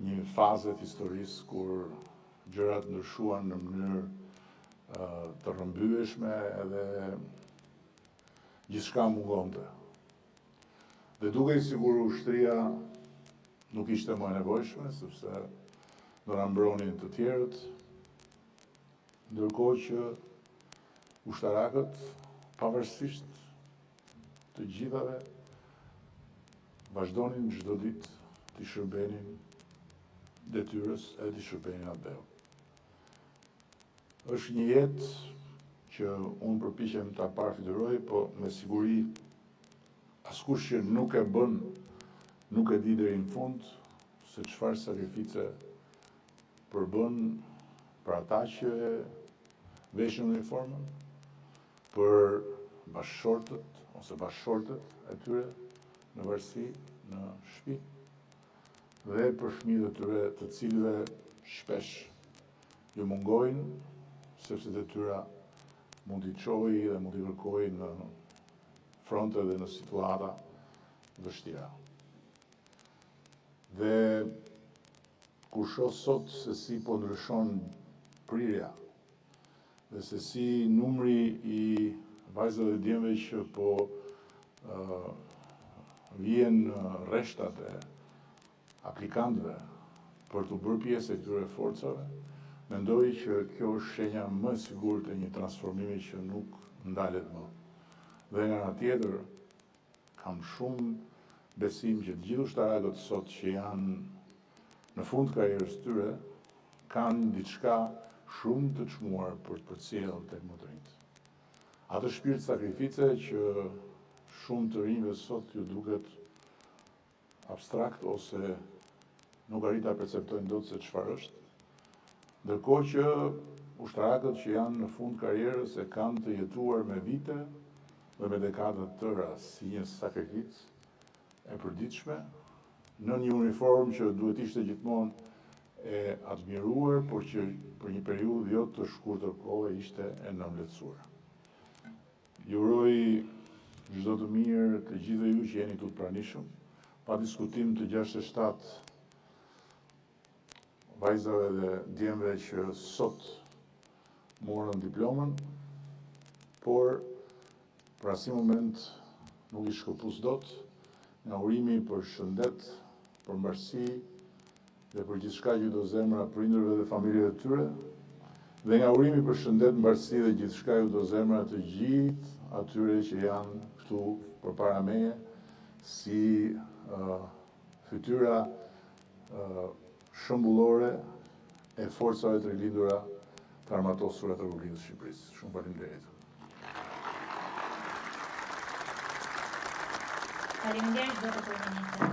një fazet historisë kur gjërat ndryshuan në mënyrë të rrëmbyeshme edhe gjithçka mungonte. Dhe dukej sikur ushtria nuk ishte më e nevojshme, sepse do na mbronin të tjerët, ndërkohë që ushtarakët, pavarësisht të gjithave, vazhdonin çdo ditë të shërbenin detyrës edhe të shërbenin atë behë. Është një jetë që unë përpiqem ta parafitëroj, po me siguri askush që nuk e bën, nuk e di deri në fund se çfarë sakrifice përbën për ata që veshin uniformën, për bashkëshortët ose bashkëshortët e tyre në varësi, në shtëpi, dhe për fëmijët e tyre të cilëve shpesh ju mungojnë, sepse detyra mund t'i çojë dhe mund t'i kërkojë në fronte dhe në situata vështira. Dhe kur shoh sot se si po ndryshon prirja dhe se si numri i vajzave dhe djemve që po vjen rreshtat e aplikantëve për të bërë pjesë e këtyre forcave, mendoj që kjo është shenja më e sigurt e një transformimi që nuk ndalet më. Dhe nga ana tjetër, kam shumë besim që të gjithë ushtarakët sot që janë në fund karrierës tyre, kanë diçka shumë të çmuar për të përcjellë tek më të rinjt. Atë shpirt sakrifice që shumë të rinjve sot ju duket abstrakt ose nuk arrin ta perceptojnë dot se çfarë është, ndërkohë që ushtarakët që janë në fund karrierës e kanë të jetuar me vite dhe me dekada të tëra si një sakrificë e përditshme në një uniformë që duhet ishte gjithmonë e admiruar, por që për një periudhë jo të shkurtër kohë ishte e nënvlerësuar. Ju uroj çdo të mirë të gjithëve ju që jeni këtu të pranishëm, pa diskutim të 67 vajzave dhe djemve që sot morën diplomën, por për asnjë moment nuk i shkëpus dot nga urimi për shëndet, për mbarësi dhe për gjithçka që do zemra prindërve dhe familjeve të tyre, dhe nga urimi për shëndet, mbarësi dhe gjithçka që do zemra të gjithë atyre që janë këtu përpara meje si fytyra shëmbullore e forcave të rilindura të armatosura të Republikës së Shqipërisë. Shumë faleminderit. Faleminderit zoti kryeminist.